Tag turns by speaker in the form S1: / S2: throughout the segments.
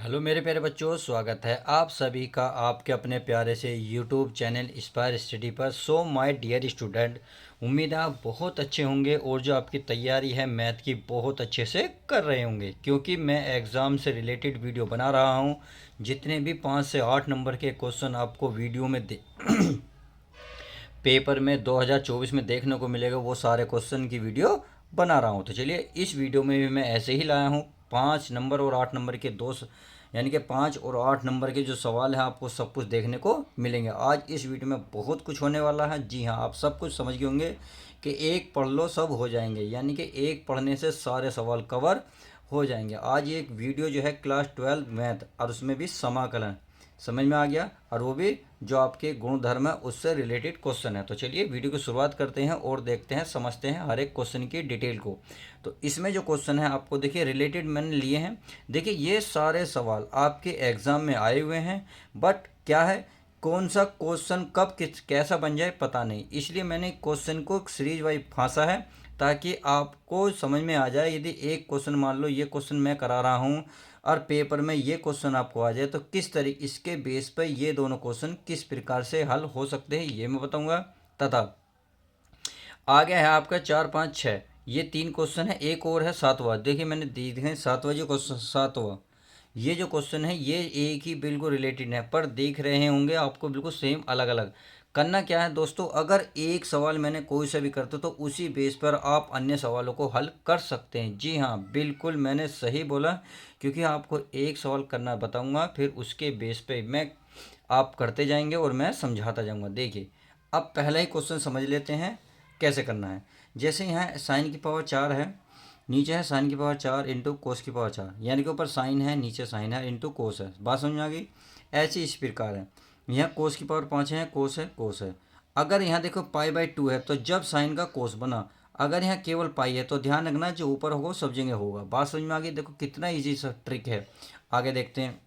S1: Hello मेरे प्यारे बच्चों, स्वागत है आप सभी का आपके अपने प्यारे से यूट्यूब चैनल इंस्पायर स्टडी पर। सो माय डियर स्टूडेंट, उम्मीद है आप बहुत अच्छे होंगे और जो आपकी तैयारी है मैथ की बहुत अच्छे से कर रहे होंगे, क्योंकि मैं एग्ज़ाम से रिलेटेड वीडियो बना रहा हूँ। जितने भी 5 से 8 नंबर के क्वेश्चन आपको वीडियो में पेपर में 2024 में देखने को मिलेगा, वो सारे क्वेश्चन की वीडियो बना रहा हूँ। तो चलिए, इस वीडियो में भी मैं ऐसे ही लाया हूँ 5 नंबर और 8 नंबर के यानी कि 5 और 8 नंबर के जो सवाल हैं आपको सब कुछ देखने को मिलेंगे। आज इस वीडियो में बहुत कुछ होने वाला है। जी हाँ, आप सब कुछ समझ गए होंगे कि एक पढ़ लो सब हो जाएंगे, यानी कि एक पढ़ने से सारे सवाल कवर हो जाएंगे। आज एक वीडियो जो है क्लास 12 मैथ, और उसमें भी समाकलन समझ में आ गया, और वो भी जो आपके गुणधर्म है उससे रिलेटेड क्वेश्चन है। तो चलिए वीडियो की शुरुआत करते हैं और देखते हैं, समझते हैं हर एक क्वेश्चन की डिटेल को। तो इसमें जो क्वेश्चन है आपको देखिए रिलेटेड मैंने लिए हैं। देखिए ये सारे सवाल आपके एग्जाम में आए हुए हैं, बट क्या है, कौन सा क्वेश्चन कब किस कैसा बन जाए पता नहीं, इसलिए मैंने क्वेश्चन को सीरीज वाइज फांसा है ताकि आपको समझ में आ जाए। यदि एक क्वेश्चन, मान लो ये क्वेश्चन मैं करा रहा हूँ और पेपर में ये क्वेश्चन आपको आ जाए, तो किस तरीके इसके बेस पर ये दोनों क्वेश्चन किस प्रकार से हल हो सकते हैं ये मैं बताऊंगा। तथा आगे है आपका 4 5 6, ये 3 क्वेश्चन है, एक और है 7वां। देखिए मैंने दिए हैं 7वां, जो क्वेश्चन 7वां ये जो क्वेश्चन है ये एक ही बिल्कुल रिलेटेड है, पर देख रहे होंगे आपको बिल्कुल सेम अलग अलग करना। क्या है दोस्तों, अगर एक सवाल मैंने कोई सा भी करता तो उसी बेस पर आप अन्य सवालों को हल कर सकते हैं। जी हाँ, बिल्कुल मैंने सही बोला, क्योंकि आपको एक सवाल करना बताऊंगा, फिर उसके बेस पे मैं आप करते जाएंगे और मैं समझाता जाऊंगा। देखिए अब पहला ही क्वेश्चन समझ लेते हैं कैसे करना है। जैसे यहाँ साइन की पावर 4 है, नीचे है साइन की पावर 4 इंटू कोस की पावर 4, यानी कि ऊपर साइन है नीचे साइन है इंटू कोस है। बात समझ में आ गई। ऐसी इस प्रकार है, यहाँ कोस की पावर 5 है, कोस है। अगर यहाँ देखो पाई/2 है, तो जब साइन का कोस बना, अगर यहाँ केवल पाई है तो ध्यान रखना जो ऊपर होगा सब जगह होगा। बात समझ में आ गई। देखो कितना ईजी सा ट्रिक है। आगे देखते हैं।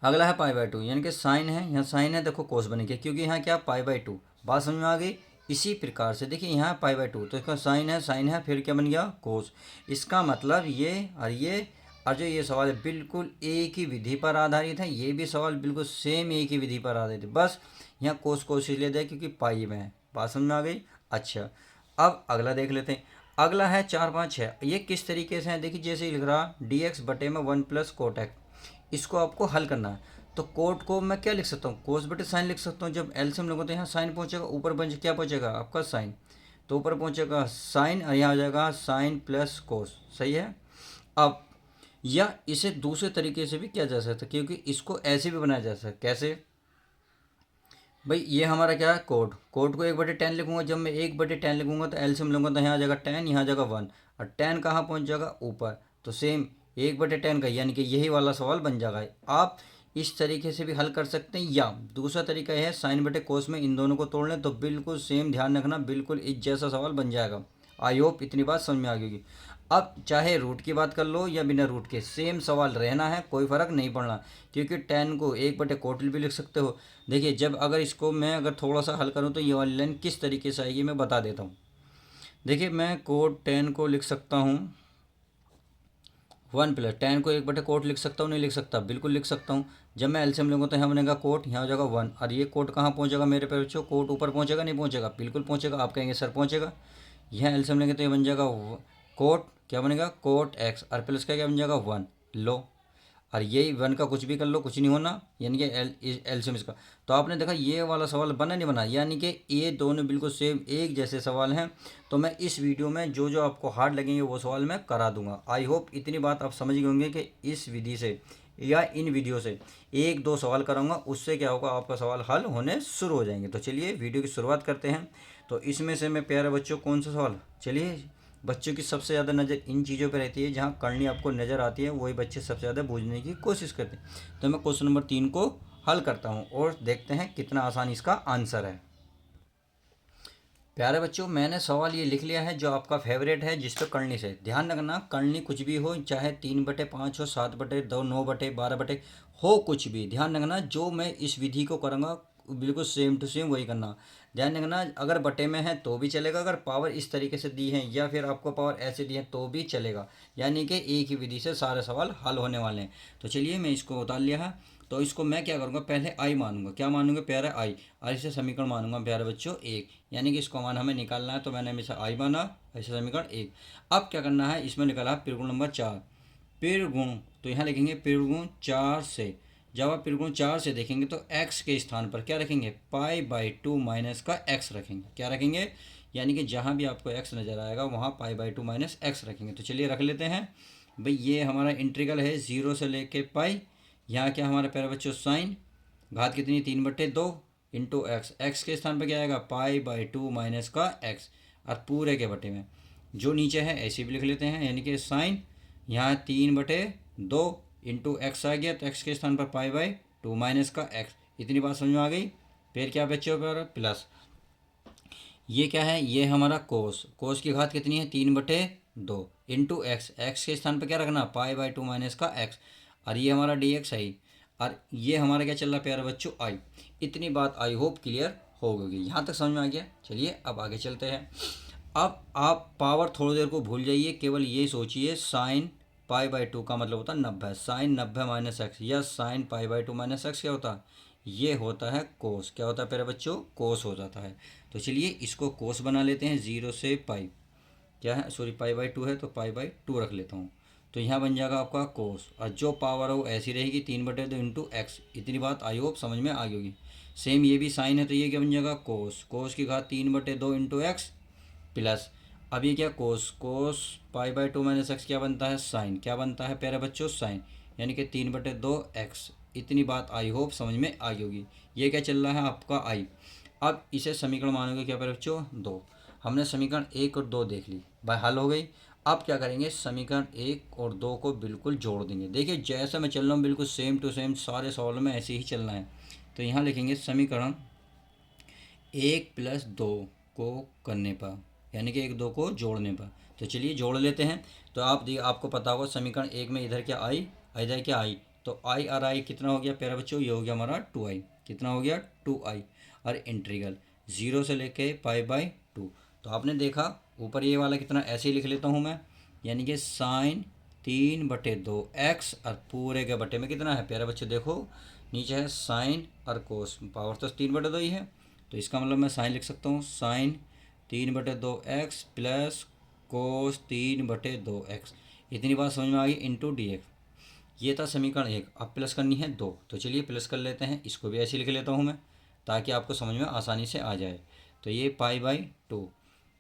S1: अगला है पाई/2, यानी कि साइन है, यहाँ साइन है, देखो कोस बनेगी, क्योंकि यहाँ क्या पाई/2। बात समझ में आ गई। इसी प्रकार से देखिए यहाँ पाई/2, तो इसका साइन है, फिर क्या बन गया कोस। इसका मतलब ये और ये, और जो ये सवाल है बिल्कुल एक ही विधि पर आधारित है, ये भी सवाल बिल्कुल सेम एक ही विधि पर आधारित है। बस यहाँ कोस इसलिए दे क्योंकि पाई में है। बात समझ में आ गई। अच्छा, अब अगला देख लेते हैं। अगला है 4 5 6, ये किस तरीके से है देखिए, जैसे लिख रहा dx बटे में 1 प्लस कोट एक्स, इसको आपको हल करना है। तो कोट को मैं क्या लिख सकता हूँ, कोस बटे साइन लिख सकता हूँ। जब एलसीएम लोगों तो यहाँ साइन पहुँचेगा, ऊपर बन क्या पहुँचेगा आपका साइन, तो ऊपर पहुँचेगा साइन और यहाँ आ जाएगा साइन प्लस कोस। सही है। अब या इसे दूसरे तरीके से भी किया जा सकता है, क्योंकि इसको ऐसे भी बनाया जा सकता है। कैसे भाई, ये हमारा क्या है कोट को 1/10 लिखूंगा। जब मैं 1/10 लिखूंगा तो एलसीएम लूंगा, तो यहाँ आ जाएगा 10, यहाँ आ जाएगा 1, और 10 कहाँ पहुँच जाएगा ऊपर, तो सेम 1/10 का, यानी कि यही वाला सवाल बन जाएगा। आप इस तरीके से भी हल कर सकते हैं, या दूसरा तरीका है साइन बटे कोस में इन दोनों को तोड़ लें, तो बिल्कुल सेम, ध्यान रखना, बिल्कुल इस जैसा सवाल बन जाएगा। आई होप इतनी बात समझ में आ गई। अब चाहे रूट की बात कर लो या बिना रूट के, सेम सवाल रहना है, कोई फ़र्क नहीं पड़ना, क्योंकि 10 को 1/कोट भी लिख सकते हो। देखिए जब अगर इसको मैं अगर थोड़ा सा हल करूँ तो ये वाली लाइन किस तरीके से आएगी मैं बता देता हूँ। देखिए मैं कोट 10 को लिख सकता हूँ 1 प्लस 10 को 1/कोट लिख सकता हूँ, नहीं लिख सकता, बिल्कुल लिख सकता हूँ। जब मैं एलसीएम लूँगा तो यहाँ बनेगा कोट, यहाँ हो जाएगा 1, और ये कोट कहाँ पहुँचेगा मेरे पे बच्चों, कोट ऊपर पहुँचेगा नहीं पहुँचेगा, बिल्कुल पहुँचेगा। आप कहेंगे सर पहुँचेगा, यहाँ एलसीएम लेंगे तो ये बन जाएगा कोट, क्या बनेगा कोट एक्स, और प्लस का क्या बन जाएगा 1। लो, और यही 1 का कुछ भी कर लो कुछ नहीं होना, यानी कि एलसीएम इसका। तो आपने देखा ये वाला सवाल बना नहीं बना, यानी कि ये दोनों बिल्कुल सेम एक जैसे सवाल हैं। तो मैं इस वीडियो में जो जो आपको हार्ड लगेंगे वो सवाल मैं करा दूंगा। आई होप इतनी बात आप समझ गए होंगे कि इस विधि से या इन वीडियो से 1 2 सवाल कराऊंगा, उससे क्या होगा आपका सवाल हल होने शुरू हो जाएंगे। तो चलिए वीडियो की शुरुआत करते हैं। तो इसमें से मैं प्यारे बच्चों कौन सा सवाल, चलिए बच्चों की सबसे ज़्यादा नज़र इन चीज़ों पर रहती है, जहाँ करनी आपको नज़र आती है वही बच्चे सबसे ज़्यादा बूझने की कोशिश करते हैं। तो मैं क्वेश्चन नंबर 3 को हल करता हूँ और देखते हैं कितना आसान इसका आंसर है। प्यारे बच्चों, मैंने सवाल ये लिख लिया है जो आपका फेवरेट है, जिस पर करनी से ध्यान रखना, करनी कुछ भी हो, चाहे 3/5 हो, 7/2, 9/12 हो, कुछ भी ध्यान रखना। जो मैं इस विधि को करूँगा बिल्कुल सेम टू सेम वही करना। ध्यान रखना, अगर बटे में है तो भी चलेगा, अगर पावर इस तरीके से दी है या फिर आपको पावर ऐसे दी है तो भी चलेगा, यानी कि एक ही विधि से सारे सवाल हल होने वाले हैं। तो चलिए मैं इसको उतार लिया है। तो इसको मैं क्या करूँगा, पहले आई मानूंगा। क्या मानूंगा प्यारे, आई। और इसे समीकरण मानूंगा प्यारे बच्चों एक, यानी कि इसको मान हमें निकालना है, तो मैंने हमेशा आई माना, ऐसे समीकरण एक। अब क्या करना है, इसमें निकाला पिरगुण नंबर 4, पिरगुण, तो यहाँ लिखेंगे पिरगुण 4 से। जब आप पिरगुण 4 से देखेंगे तो x के स्थान पर क्या रखेंगे, पाई/2 माइनस का x रखेंगे। क्या रखेंगे, यानी कि जहाँ भी आपको x नज़र आएगा वहाँ पाई/2 माइनस x रखेंगे। तो चलिए रख लेते हैं भाई, ये हमारा इंटीग्रल है 0 से लेके पाई। यहाँ क्या हमारे प्यारे बच्चों, साइन घात कितनी, 3/2 इंटू एक्स। एक्स के स्थान पर क्या आएगा, पाई/2 माइनस का एक्स, और पूरे के बटे में जो नीचे है ऐसे भी लिख लेते हैं, यानी कि साइन यहाँ 3/2 इंटू एक्स आ गया, तो एक्स के स्थान पर पाई/2 माइनस का एक्स। इतनी बात समझ में आ गई। फिर क्या बच्चे पर प्लस, ये क्या है, ये हमारा कोस, कोस की घात कितनी है, 3/2 इंटू एक्स। एक्स के स्थान पर क्या रखना, पाई/2 माइनस का एक्स, और ये हमारा डी एक्स है। और ये हमारा क्या चल रहा है प्यारे बच्चों, आई। इतनी बात आई होप क्लियर हो गई, यहाँ तक समझ में आ गया। चलिए अब आगे चलते हैं। अब आप पावर थोड़ी देर को भूल जाइए, केवल ये सोचिए साइन पाई/2 का मतलब होता है 90, साइन 90 माइनस एक्स, या साइन पाई/2 माइनस एक्स क्या होता है, ये होता है कोस। क्या होता है प्यारे बच्चों, कोस हो जाता है। तो चलिए इसको कोस बना लेते हैं, 0 से पाई, क्या है सॉरी पाई/2 है तो पाई/2 रख लेता हूँ। तो यहाँ बन जाएगा आपका कोस, और जो पावर है वो ऐसी रहेगी 3/2 इंटू एक्स। इतनी बात आई होप समझ में आ गई होगी। सेम ये भी साइन है, तो ये क्या बन जाएगा, कोस, कोस की घात 3/2 इंटू एक्स प्लस, अब ये क्या कोस, कोस पाई/2 माइनस एक्स क्या बनता है, साइन। क्या बनता है प्यारे बच्चों, साइन, यानी कि 3/2 एक्स। इतनी बात आई होप समझ में आ गई होगी। ये क्या चल रहा है आपका आई। अब इसे समीकरण मानोगे क्या प्यारे बच्चों, 2। हमने समीकरण 1 और 2 देख ली, भाई हल हो गई। अब क्या करेंगे, समीकरण 1 और 2 को बिल्कुल जोड़ देंगे। देखिए जैसा मैं चल रहा हूँ बिल्कुल सेम टू सेम सारे सवालों में ऐसे ही चलना है। तो यहाँ लिखेंगे समीकरण 1 + 2 को करने पर, यानी कि 1 2 को जोड़ने पर। तो चलिए जोड़ लेते हैं। तो आपको पता होगा समीकरण 1 में इधर क्या आई, इधर क्या आई, तो आई और आई कितना हो गया प्यारे बच्चों, ये हो गया हमारा 2i। कितना हो गया, 2i। और इंटीग्रल 0 से लेके पाई/2। तो आपने देखा ऊपर ये वाला कितना, ऐसे ही लिख लेता हूँ मैं, यानी कि साइन 3/2 एक्स, और पूरे के बटे में कितना है प्यारे बच्चे, देखो नीचे है साइन और कोस, पावर तो 3/2 ही है। तो इसका मतलब मैं साइन लिख सकता हूँ, sine 3/2 x plus cos 3/2 x. इतनी बात समझ में आ गई, इंटू डी एक्स। ये था समीकरण 1। अब प्लस करनी है 2, तो चलिए प्लस कर लेते हैं। इसको भी ऐसे लिख लेता हूँ मैं, ताकि आपको समझ में आसानी से आ जाए। तो ये पाई/2,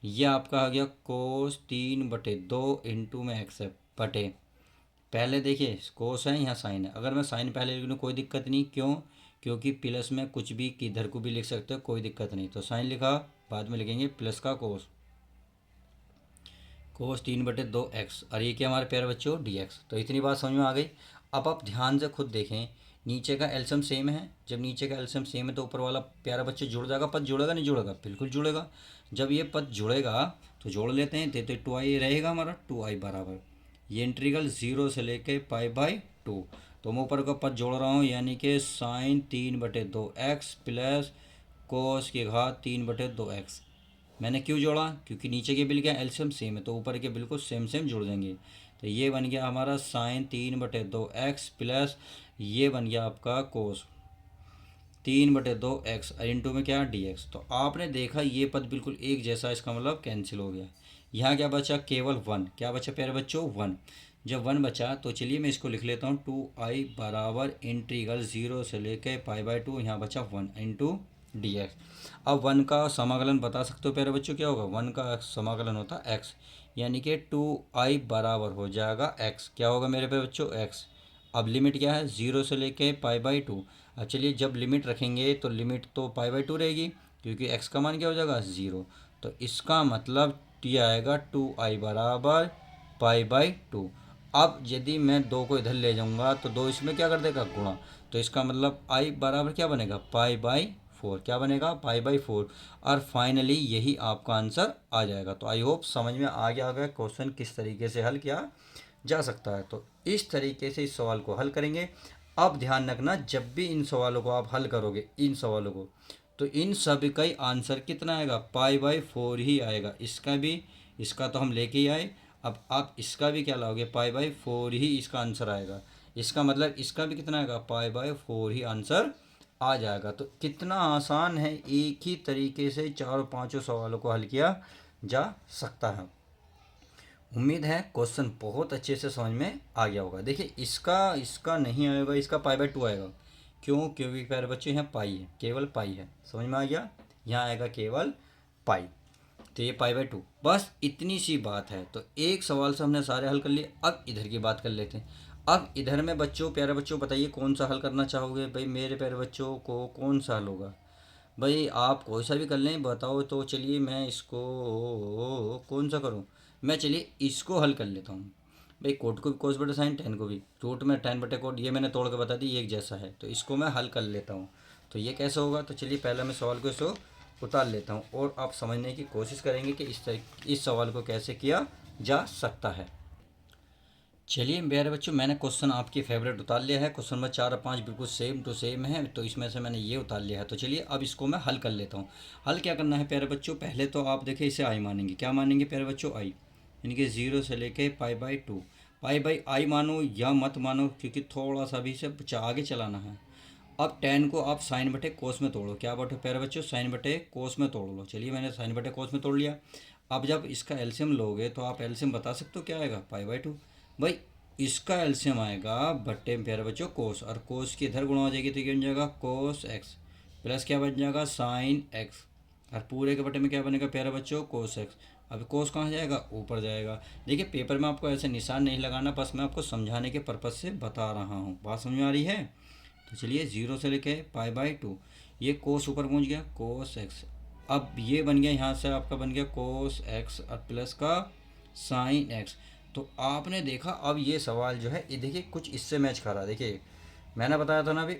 S1: ये आपका आ गया कोस 3/2 इंटू में एक्स है बटे, पहले देखिए कोस है यहाँ साइन है, अगर मैं साइन पहले लिख लूँ कोई दिक्कत नहीं, क्यों, क्योंकि प्लस में कुछ भी किधर को भी लिख सकते हो, कोई दिक्कत नहीं। तो साइन लिखा, बाद में लिखेंगे प्लस का कोस, कोस 3/2 एक्स, और ये क्या हमारे प्यारे बच्चों, डी एक्स। तो इतनी बात समझ में आ गई। अब आप ध्यान से खुद देखें, नीचे का एल्शियम सेम है, जब नीचे का एल्शियम सेम है तो ऊपर वाला प्यारा बच्चे जुड़ जाएगा, पद जुड़ेगा नहीं जुड़ेगा, बिल्कुल जुड़ेगा। जब ये पद जुड़ेगा तो जोड़ लेते हैं, तो 2i रहेगा हमारा, 2i बराबर ये इंटीग्रल 0 से लेके पाई/2। तो मैं ऊपर का पद जोड़ रहा हूँ, यानी कि साइन 3/2 एक्स प्लस कोस की घात 3/2 एक्स। मैंने क्यों जोड़ा, क्योंकि नीचे के बिल क्या एल्शियम सेम है, तो ऊपर के बिल्कुल सेम सेम जुड़ जाएंगे। तो ये बन गया हमारा साइन 3/2 एक्स प्लस ये बन गया आपका कोस 3/2 एक्स, इंटू में क्या डी एक्स। तो आपने देखा ये पद बिल्कुल एक जैसा, इसका मतलब कैंसिल हो गया। यहाँ क्या बचा, केवल 1। क्या बचा प्यारे बच्चों, 1। जब 1 बचा तो चलिए मैं इसको लिख लेता हूँ, 2i बराबर इंटीग्रल 0 से लेके पाई/2, यहाँ बचा 1 इंटू डी एक्स। अब 1 का समाकलन बता सकते हो प्यारे बच्चों, क्या होगा, 1 का समाकलन होता है x, यानी कि 2i बराबर हो जाएगा x। क्या होगा मेरे प्यारे बच्चों, x। अब लिमिट क्या है, 0 से लेके पाई/2। अब चलिए जब लिमिट रखेंगे तो लिमिट तो पाई/2 रहेगी, क्योंकि x का मान क्या हो जाएगा, 0। तो इसका मतलब t आएगा 2i बराबर पाई/2। अब यदि मैं 2 को इधर ले जाऊंगा तो 2 इसमें क्या कर देगा, गुणा। तो इसका मतलब i बराबर क्या बनेगा, पाई/4। क्या बनेगा, पाई/4। और फाइनली यही आपका आंसर आ जाएगा। तो आई होप समझ में आ गया क्वेश्चन किस तरीके से हल किया जा सकता है। तो इस तरीके से इस सवाल को हल करेंगे। अब ध्यान रखना, जब भी इन सवालों को आप हल करोगे, इन सवालों को, तो इन सभी का ही आंसर कितना आएगा, पाई/4 ही आएगा। इसका भी, इसका तो हम लेके ही आए, अब आप इसका भी क्या लाओगे, पाई/4 ही इसका आंसर आएगा। इसका मतलब इसका भी कितना आएगा, पाई/4 ही आंसर आ जाएगा। तो कितना आसान है, एक ही तरीके से चारों पांचों सवालों को हल किया जा सकता है। उम्मीद है क्वेश्चन बहुत अच्छे से समझ में आ गया होगा। देखिए इसका इसका नहीं आएगा, इसका पाई/2 आएगा। क्यों? क्योंकि प्यारे बच्चे यहाँ पाई है, केवल पाई है। समझ में आ गया? यहाँ आएगा केवल पाई, तो ये पाई/2। बस इतनी सी बात है। तो एक सवाल से हमने सारे हल कर लिए। अब इधर की बात कर लेते हैं। अब इधर में बच्चों, प्यारे बच्चों, बताइए कौन सा हल करना चाहोगे? भाई मेरे प्यारे बच्चों को कौन सा हल होगा? भाई आप कोई सा भी कर लें, बताओ तो। चलिए मैं इसको कौन सा करूं? मैं चलिए इसको हल कर लेता हूं। भाई कोट को भी कोस बटे साइन, टेन को भी रूट में टेन बटे कोट, ये मैंने तोड़ के बता दी, ये एक जैसा है, तो इसको मैं हल कर लेता हूँ। तो ये कैसे होगा? तो चलिए पहले मैं सवाल को इसको उतार लेता हूँ और आप समझने की कोशिश करेंगे कि इस सवाल को कैसे किया जा सकता है। चलिए मेरे बच्चों, मैंने क्वेश्चन आपकी फेवरेट उतार लिया है। क्वेश्चन नंबर 4 और 5 बिल्कुल सेम टू सेम है, तो इसमें से मैंने ये उतार लिया है। तो चलिए अब इसको मैं हल कर लेता हूँ। हल क्या करना है प्यारे बच्चों? पहले तो आप देखिए इसे आई मानेंगे। क्या मानेंगे प्यारे बच्चों? आई, यानी कि 0 से लेके पाई/2। पाई/आई मानो या मत मानो, क्योंकि थोड़ा सा भी इसे आगे चलाना है। अब टेन को आप साइन बटे कोस में तोड़ो। क्या बटे प्यारे बच्चों? साइन बटे कोस में तोड़ लो। चलिए मैंने साइन बटे कोस में तोड़ लिया। अब जब इसका एलसीएम लोगे तो आप एलसीएम बता सकते हो क्या आएगा? पाई/2। भाई इसका एलसीएम आएगा बट्टे में प्यारे बच्चों कोस, और कोस की इधर गुणा हो जाएगी तो क्या बन जाएगा? कोस एक्स प्लस क्या बन जाएगा? साइन एक्स, और पूरे के बटे में क्या बनेगा प्यारे बच्चों? Cos x. अब कोस कहाँ जाएगा? ऊपर जाएगा। देखिए पेपर में आपको ऐसे निशान नहीं लगाना, बस मैं आपको समझाने के पर्पज़ से बता रहा हूँ। बात समझ में आ रही है? तो चलिए 0 से लेके पाई/2, ये कोस ऊपर पहुँच गया, कोस एक्स। अब ये बन गया, यहाँ से आपका बन गया कोस एक्स और प्लस का साइन एक्स। तो आपने देखा, अब ये सवाल जो है ये देखिए कुछ इससे मैच कर रहा है। देखिए मैंने बताया था ना अभी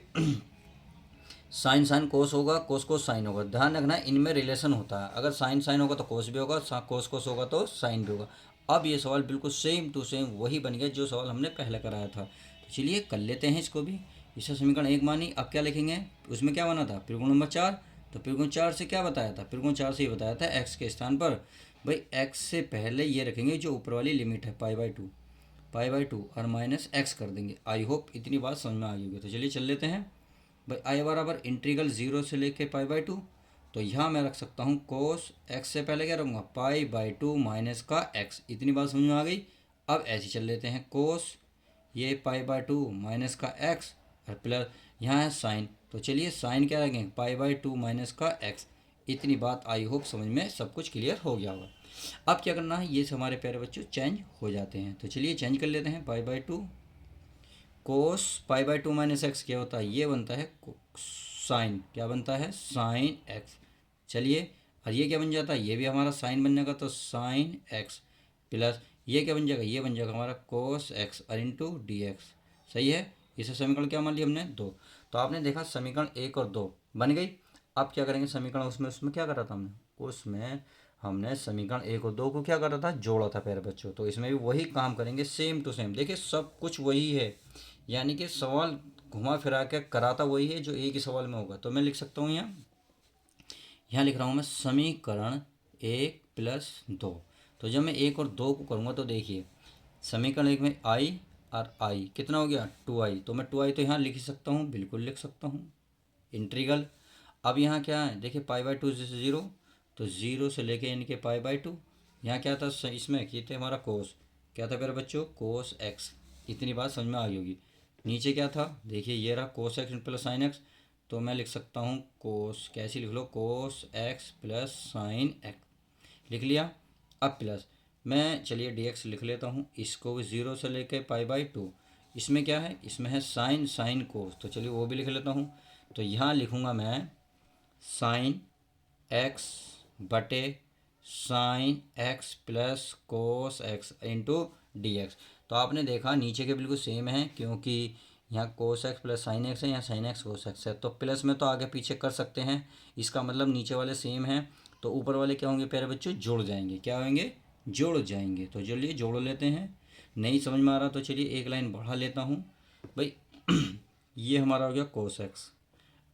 S1: साइन साइन कोस होगा, कोस कोस साइन होगा। ध्यान रखना इनमें रिलेशन होता है। अगर साइन साइन होगा तो कोस भी होगा, कोस कोस होगा तो साइन भी होगा। अब ये सवाल बिल्कुल सेम टू सेम वही बन गया जो सवाल हमने पहले कराया था। तो चलिए कर लेते हैं इसको भी। इसे समीकरण 1 मानी। अब क्या लिखेंगे? उसमें क्या बना था? त्रिकोण नंबर 4। तो त्रिकोण 4 से क्या बताया था? त्रिकोण 4 से ही बताया था एक्स के स्थान पर भाई एक्स से पहले ये रखेंगे जो ऊपर वाली लिमिट है पाई/2, पाई/2 और माइनस एक्स कर देंगे। आई होप इतनी बात समझ में आ गई होगी। तो चलिए चल लेते हैं। भाई आई बराबर इंटीग्रल 0 से लेके पाई/2। तो यहाँ मैं रख सकता हूँ कोस एक्स से पहले क्या रखूँगा? पाई/2 माइनस का एक्स। इतनी बात समझ में आ गई। अब ऐसे चल लेते हैं, कोस ये पाई/2 माइनस का एक्स और प्लस यहाँ है साइन। तो चलिए साइन क्या रखेंगे? पाई/2 माइनस का एक्स। इतनी बात आई होप समझ में सब कुछ क्लियर हो गया होगा। अब क्या करना है? ये हमारे प्यारे बच्चों चेंज हो जाते हैं। तो चलिए चेंज कर लेते हैं। पाई/2 कोस पाई/2 माइनस एक्स क्या होता है? ये बनता है साइन, क्या बनता है? Sine x. चलिए और ये क्या बन जाता है? ये भी हमारा साइन बन जाएगा, तो साइन एक्स प्लस ये क्या बन जाएगा? ये बन जाएगा हमारा कोस एक्स और इंटू डी एक्स। सही है। इसे समीकरण क्या मान लिया हमने? 2। तो आपने देखा समीकरण 1 और 2 बन गई। अब क्या करेंगे? समीकरण उसमें उसमें क्या करा था हमने? उसमें हमने समीकरण 1 और 2 को क्या करा था? जोड़ा था प्यारे बच्चों। तो इसमें भी वही काम करेंगे, सेम टू सेम। देखिए सब कुछ वही है, यानी कि सवाल घुमा फिरा के कराता वही है जो एक ही सवाल में होगा। तो मैं लिख सकता हूँ यहाँ लिख रहा हूँ मैं समीकरण 1 प्लस 2। तो जब मैं 1 और 2 को करूँगा तो देखिए समीकरण 1 में आई और आई कितना हो गया? 2i। तो मैं 2i तो यहाँ लिख ही सकता हूँ, बिल्कुल लिख सकता हूँ। इंटीग्रल अब यहाँ क्या है? देखिए पाई/2 से 0, तो 0 से लेके यानी कि पाई/2। यहाँ क्या था? इसमें ये थे हमारा कोस, क्या था मेरे बच्चों? Cos x. इतनी बात समझ में आ गई होगी। नीचे क्या था? देखिए ये रहा cos X plus sine X. तो मैं लिख सकता हूँ कोस, कैसी लिख लो? Cos X plus sine X लिख लिया। अब प्लस मैं चलिए डी एक्स लिख लेता हूँ। इसको भी 0 से लेके पाई/2। इसमें क्या है? इसमें है साइन साइन कोस, तो चलिए वो भी लिख लेता हूँ। तो यहाँ लिखूँगा मैं साइन एक्स बटे sine x plus cos x into D x. तो आपने देखा नीचे के बिल्कुल सेम है, क्योंकि यहाँ कोस एक्स प्लस साइन एक्स है, यहाँ साइन एक्स कोस एक्स है। तो प्लस में तो आगे पीछे कर सकते हैं, इसका मतलब नीचे वाले सेम हैं। तो ऊपर वाले क्या होंगे प्यारे बच्चों? जुड़ जाएंगे। क्या होंगे? जुड़ जाएंगे। तो चलिए जोड़ लेते हैं। नहीं समझ में आ रहा तो चलिए एक लाइन बढ़ा लेता हूँ। भाई ये हमारा हो गया कोस एक्स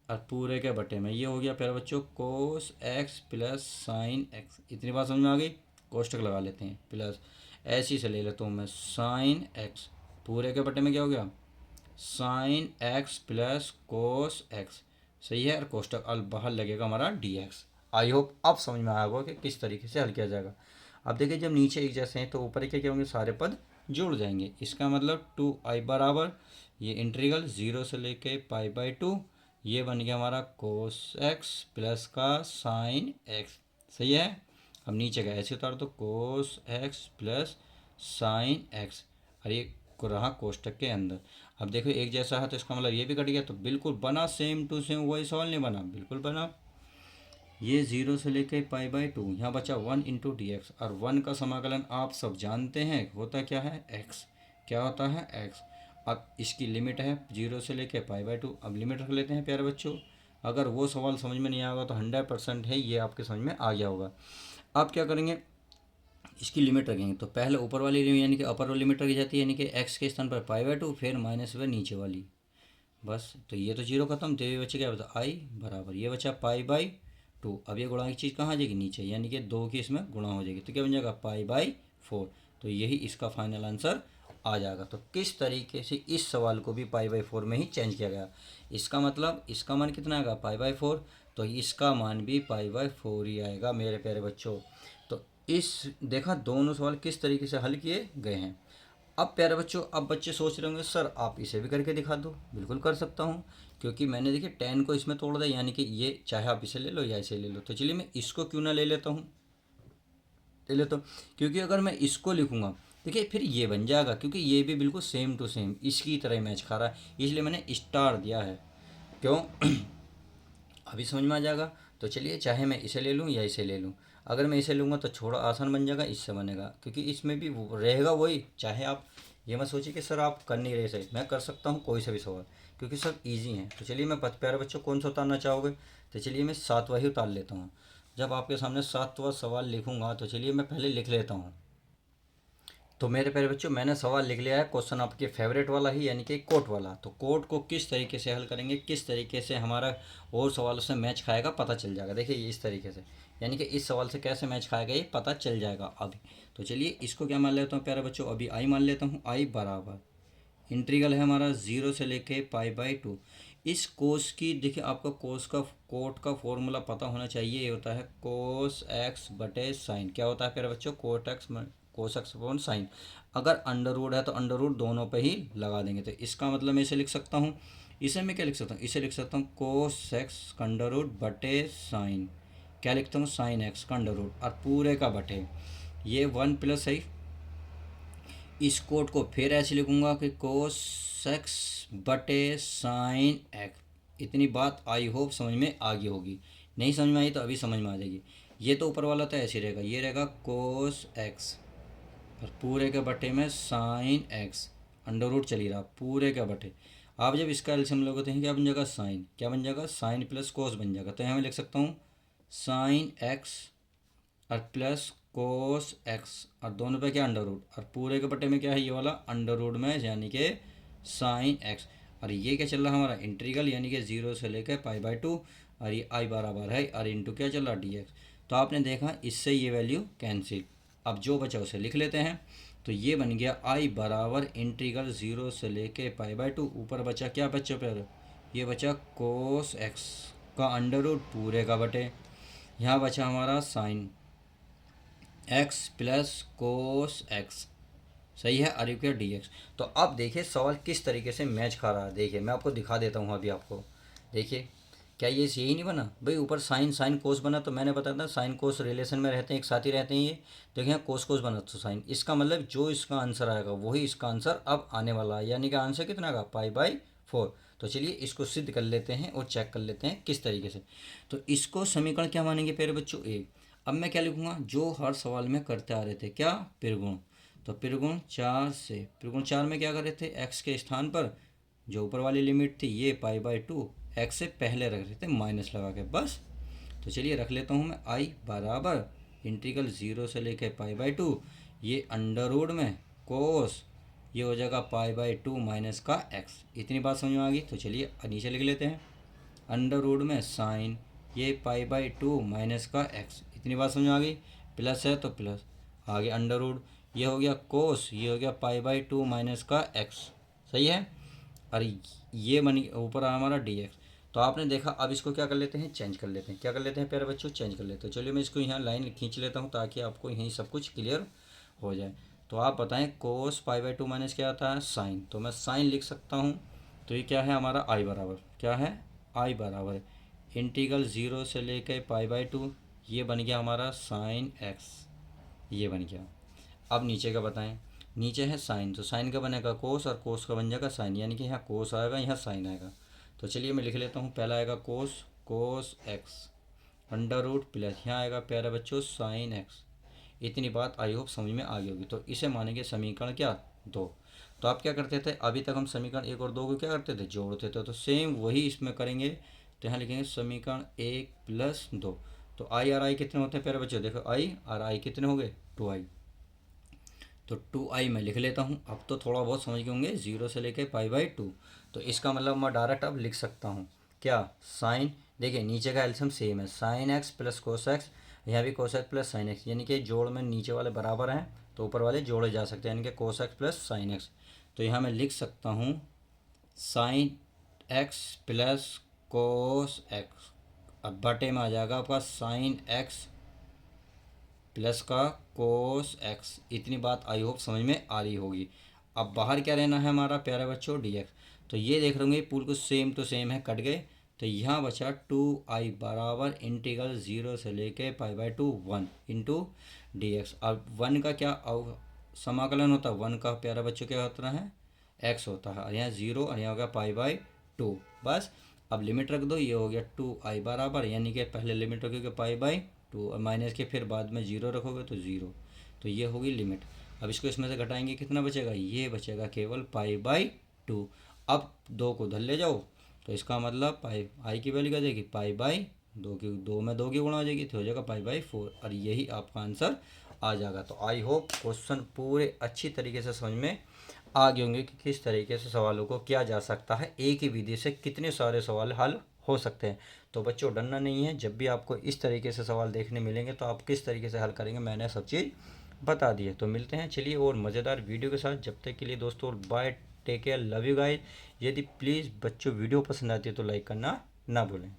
S1: और पूरे के बटे में ये हो गया प्यारे बच्चों कोस एक्स प्लस साइन एक्स। इतनी बात समझ में आ गई। कोष्टक लगा लेते हैं प्लस ऐसी से ले लेता हूँ मैं साइन एक्स पूरे के बटे में क्या हो गया sine x plus cos x. सही है। और कोष्टक अल बाहर लगेगा हमारा डी एक्स। आई होप अब समझ में आया होगा कि किस तरीके से हल किया जाएगा। अब देखिए जब नीचे एक जैसे हैं तो ऊपर क्या होंगे सारे पद जुड़ जाएंगे। इसका मतलब 2i बराबर ये इंटीग्रल 0 से लेके पाई/2 ये बन गया हमारा कोस एक्स प्लस का साइन एक्स। सही है। अब नीचे का ऐसे उतार दो कोस एक्स प्लस साइन एक्स और ये को रहा कोष्टक के अंदर। अब देखो एक जैसा है तो इसका मतलब ये भी कट गया तो बिल्कुल बना सेम टू सेम वही सवाल नहीं बना बिल्कुल बना। ये 0 से लेके पाई/2 यहाँ बचा 1 इंटू डी एक्स और 1 का समाकलन आप सब जानते हैं होता क्या है एक्स। क्या होता है एक्स। अब इसकी लिमिट है 0 से लेके पाई/2। अब लिमिट रख लेते हैं प्यारे बच्चों। अगर वो सवाल समझ में नहीं आएगा तो 100% है ये आपके समझ में आ गया होगा। अब क्या करेंगे इसकी लिमिट रखेंगे तो पहले ऊपर वाली यानी कि अपर लिमिट रखी जाती है यानी कि एक्स के स्थान पर पाई/2 फिर माइनस व नीचे वाली। बस तो ये तो जीरो खत्म तो ये बच्चे क्या बता आई बराबर ये बचा पाई/2। अब ये गुणा की चीज़ कहाँ आ जाएगी नीचे यानी कि 2 की इसमें गुणा हो जाएगी तो क्या बन जाएगा पाई/4। तो यही इसका फाइनल आंसर आ जाएगा। तो किस तरीके से इस सवाल को भी पाई/4 में ही चेंज किया गया। इसका मतलब इसका मान कितना आएगा पाई/4 तो इसका मान भी पाई/4 ही आएगा मेरे प्यारे बच्चों। तो इस देखा दोनों सवाल किस तरीके से हल किए गए हैं। अब प्यारे बच्चों अब बच्चे सोच रहे होंगे सर आप इसे भी करके दिखा दो। बिल्कुल कर सकता हूँ क्योंकि मैंने देखिए 10 को इसमें तोड़ दिया यानी कि ये चाहे आप इसे ले लो या इसे ले लो। तो चलिए मैं इसको क्यों ना ले लेता हूँ क्योंकि अगर मैं इसको लिखूँगा देखिए फिर ये बन जाएगा क्योंकि ये भी बिल्कुल सेम टू सेम इसकी तरह मैच खा रहा है इसलिए मैंने स्टार दिया है। क्यों अभी समझ में आ जाएगा। तो चलिए चाहे मैं इसे ले लूँ या इसे ले लूँ। अगर मैं इसे लूँगा तो थोड़ा आसान बन जाएगा इससे बनेगा क्योंकि इसमें भी वो रहेगा वही। चाहे आप ये मत सोचिए कि सर आप कर नहीं रहे सही मैं कर सकता हूँ कोई सा भी सवाल क्योंकि सब इजी हैं। तो चलिए मैं प्यारे बच्चों कौन सा उतारना चाहोगे तो चलिए मैं 7वां ही उतार लेता हूँ। जब आपके सामने 7वां सवाल लिखूँगा तो चलिए मैं पहले लिख लेता हूँ। तो मेरे प्यारे बच्चों मैंने सवाल लिख लिया है क्वेश्चन आपके फेवरेट वाला ही यानी कि कोट वाला। तो कोट को किस तरीके से हल करेंगे किस तरीके से हमारा और सवालों से मैच खाएगा पता चल जाएगा। देखिए ये इस तरीके से यानी कि इस सवाल से कैसे मैच खाएगा ये पता चल जाएगा अभी। तो चलिए इसको क्या मान लेता हूँ प्यारे बच्चों अभी आई मान लेता हूँ आई बराबर इंटीग्रल है हमारा 0 से लेके पाई/2। इस कोस की देखिए आपका कोस का कोट का फॉर्मूला पता होना चाहिए। ये होता है कोस एक्स बटे साइन। क्या होता है प्यारे बच्चों cot x cos x upon sine. अगर अंडर रूट है तो अंडर रूट दोनों पे ही लगा देंगे। तो इसका मतलब मैं इसे लिख सकता हूँ इसे मैं क्या लिख सकता हूँ इसे लिख सकता हूँ कोस एक्स का अंडर रूट बटे साइन। क्या लिखता हूँ साइन एक्स का अंडर रूट और पूरे का बटे ये 1 प्लस है। इस कोट को फिर ऐसे लिखूंगा कि कोस एक्स बटे साइन एक्स। इतनी बात आई होप समझ में आ गई होगी। नहीं समझ में आई तो अभी समझ में आ जाएगी। ये तो ऊपर वाला तो ऐसे ही रहेगा ये रहेगा कोस एक्स और पूरे के बटे में साइन एक्स अंडर रूट चली रहा पूरे के बटे। आप जब इसका एल्सियम लोगे तो क्या बन जाएगा साइन क्या बन जाएगा साइन प्लस कोस बन जाएगा। तो यहाँ मैं लिख सकता हूँ साइन एक्स और प्लस कोस एक्स और दोनों पे क्या अंडर रूट और पूरे के बटे में क्या है ये वाला अंडर रूट में यानी कि साइन एक्स। और ये क्या चल रहा है हमारा इंटीग्रल यानी कि 0 से लेकर पाई/2 और ये आई बराबर है और इंटू क्या चल रहा डी एक्स। तो आपने देखा इससे ये वैल्यू कैंसिल। अब जो बचा उसे लिख लेते हैं। तो ये बन गया आई बराबर इंटीग्रल 0 से लेके पाई/2 ऊपर बचा क्या बच्चा पर ये बचा कोस एक्स का अंडर रूट पूरे का बटे यहाँ बचा हमारा sine x plus cos x. सही है और क्या डी एक्स। तो अब देखिए सवाल किस तरीके से मैच खा रहा है। देखिए मैं आपको दिखा देता हूँ अभी आपको। देखिए क्या ये यही नहीं बना भाई ऊपर साइन साइन कोस बना तो मैंने बताया था साइन कोस रिलेशन में रहते हैं एक साथ ही रहते हैं ये। देखिए यहाँ कोस कोस बना तो साइन इसका मतलब जो इसका आंसर आएगा वही इसका आंसर अब आने वाला है यानी कि आंसर कितना का पाई/4। तो चलिए इसको सिद्ध कर लेते हैं और चेक कर लेते हैं किस तरीके से। तो इसको समीकरण क्या मानेंगे प्यारे बच्चों एक। अब मैं क्या लिखूँगा जो हर सवाल में करते आ रहे थे क्या पिरगुण। तो पिरगुण 4 से पिरगुण 4 में क्या कर रहे थे एक्स के स्थान पर जो ऊपर वाली लिमिट थी ये पाई/2 एक्स से पहले रख रहे थे माइनस लगा के बस। तो चलिए रख लेता हूँ मैं आई बराबर इंटीग्रल 0 से लेके पाई/2 ये अंडर रूट में कोस ये हो जाएगा पाई बाई 2 माइनस का एक्स। इतनी बात समझ में आ गई। तो चलिए नीचे लिख लेते हैं, अंडर रूट में साइन ये पाई बाई 2 माइनस का एक्स। इतनी बात समझ में आ गई। प्लस है तो प्लस, आगे अंडर रूट, ये हो गया कोस, ये हो गया पाई बाई 2 माइनस का एक्स। सही है। और ये बन ऊपर आया हमारा डी एक्स। तो आपने देखा, अब इसको क्या कर लेते हैं, चेंज कर लेते हैं। क्या कर लेते हैं प्यारे बच्चों, चेंज कर लेते हैं। चलिए मैं इसको यहाँ लाइन खींच लेता हूँ ताकि आपको यहीं सब कुछ क्लियर हो जाए। तो आप बताएं, कोस पाई बाई 2 माइनस क्या आता है, साइन। तो मैं साइन लिख सकता हूँ। तो ये क्या है हमारा, आई बराबर क्या है, आई बराबर इंटीग्रल 0 से लेकर पाई बाई 2, ये बन गया हमारा साइन एक्स, ये बन गया। अब नीचे का बताएं, नीचे है साइन, तो साइन का बनेगा कोस और कोस का बन जाएगा साइन, यानी कि यहाँ कोस आएगा यहाँ साइन आएगा। तो चलिए मैं लिख लेता हूँ, पहला आएगा cos, cos X under root plus यहाँ आएगा प्यारे बच्चों साइन एक्स। इतनी बात आई होप समझ में आ गई होगी। तो इसे मानेंगे समीकरण क्या, 2। तो आप क्या करते थे, अभी तक हम समीकरण 1 और 2 को क्या करते थे, जोड़ते थे। तो सेम वही इसमें करेंगे। तो यहाँ लिखेंगे समीकरण 1 प्लस 2। तो आई और आई कितने होते हैं प्यारे बच्चों, देखो आई और आई कितने हो गए, 2i। तो 2i मैं लिख लेता हूँ। अब तो थोड़ा बहुत समझ गए होंगे, 0 से लेके पाई बाई 2। तो इसका मतलब मैं डायरेक्ट अब लिख सकता हूँ क्या, साइन, देखिए नीचे का एल्सियम सेम है, sine x plus cos x, यहाँ भी कोस एक्स प्लस साइन एक्स, यानी कि जोड़ में नीचे वाले बराबर हैं तो ऊपर वाले जोड़े जा सकते हैं, यानी कि कोस एक्स प्लस साइन एक्स। तो यहाँ मैं लिख सकता हूँ sine x plus cos x, अब बटे में आ जाएगा आपका साइन एक्स प्लस का कोस एक्स। इतनी बात आई होप समझ में आ रही होगी। अब बाहर क्या रहना है हमारा प्यारे बच्चों, डी एक्स। तो ये देख रहे होंगे पूल को सेम टू सेम है, कट गए। तो यहाँ बचा 2i बराबर इंटीग्रल 0 से लेके pi by 2 1 into D x. अब 1 का क्या समाकलन होता है, 1 का प्यारा बच्चों क्या होता है, एक्स होता है। और यहाँ 0 और यहाँ हो गया पाई बाई 2, बस। अब लिमिट रख दो, ये हो गया 2i बराबर, यानी कि पहले लिमिट रखोगे पाई बाई 2 और माइनस के फिर बाद में 0 रखोगे तो 0। तो ये होगी लिमिट। अब इसको इसमें से घटाएंगे, कितना बचेगा, ये बचेगा केवल पाई बाई 2। अब 2 को उधर ले जाओ, तो इसका मतलब पाई आई की वैल्यू क्या जाएगी, पाई बाई 2 की 2 में 2 की गुणा हो जाएगी तो हो जाएगा पाई बाई 4, और यही आपका आंसर आ जाएगा। तो आई होप क्वेश्चन पूरे अच्छी तरीके से समझ में आ गए होंगे कि किस तरीके से सवालों को किया जा सकता है, एक ही विधि से कितने सारे सवाल हल हो सकते हैं। तो बच्चों डरना नहीं है, जब भी आपको इस तरीके से सवाल देखने मिलेंगे तो आप किस तरीके से हल करेंगे मैंने सब चीज़ बता दी है। तो मिलते हैं चलिए और मज़ेदार वीडियो के साथ, जब तक के लिए दोस्तों bye, take care, love you guys. यदि प्लीज़ बच्चों वीडियो पसंद आती है तो लाइक करना ना भूलें।